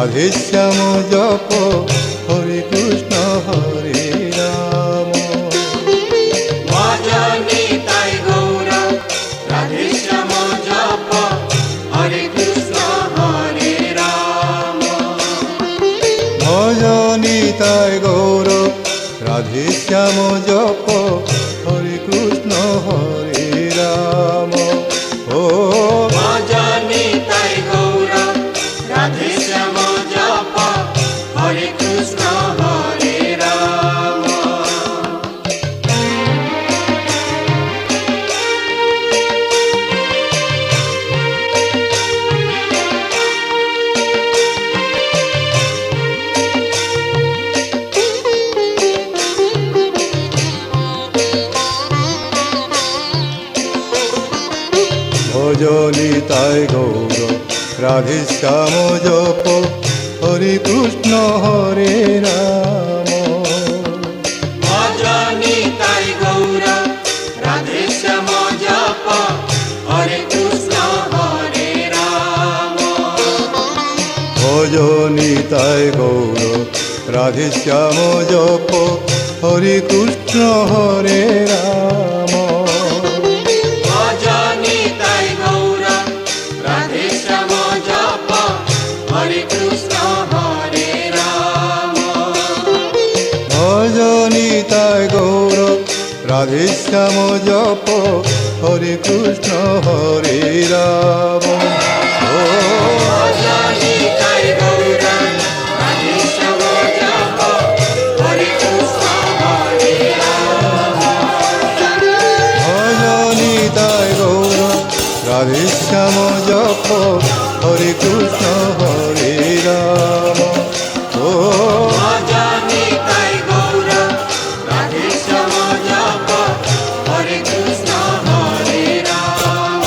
রাধে শ্যাম জপ হরে কৃষ্ণ হরে রাম। ভজ নিতাই গৌর রাধে শ্যাম জপ হরে কৃষ্ণ হরে রাম। ভজ নিতাই গৌর রাধে শ্যাম জপ হরে কৃষ্ণ হরে রাম। ও ভজ নিতাই গৌর রাধে শ্যাম জপ হরে কৃষ্ণ হরে রাম। ভজ নিতাই গৌর রাধে শ্যাম জপ হরে কৃষ্ণ হরে রাম। ভজ নিতাই গৌর রাধে শ্যাম জপ হরে কৃষ্ণ হরে রাম। ভজ নিতাই গৌর রাধে শ্যাম জপ হরে কৃষ্ণ হরে রাম। ভজ নিতাই গৌর রাধে শ্যাম জপ হরে কৃষ্ণ হরে রাম। ভজ নিতাই গৌর রাধে শ্যাম জপ হরে কৃষ্ণ হরে রাম। ও ভজ নিতাই গৌর রাধে শ্যাম জপ হরে কৃষ্ণ হরে রাম। ভজ নিতাই গৌর রাধে শ্যাম জপ হরে কৃষ্ণ হরে রাম। ও ভজ নিতাই গৌর রাধে শ্যাম জপ হরে কৃষ্ণ হরে রাম।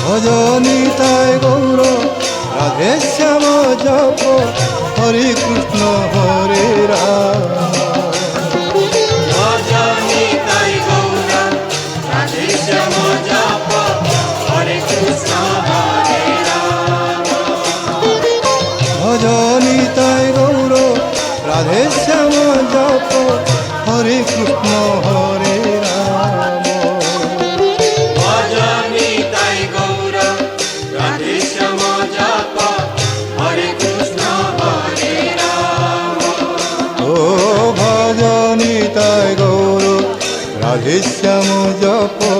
ভজ নিতাই গৌর রাধে শ্যাম জপ হরে কৃষ্ণ হরে রাম।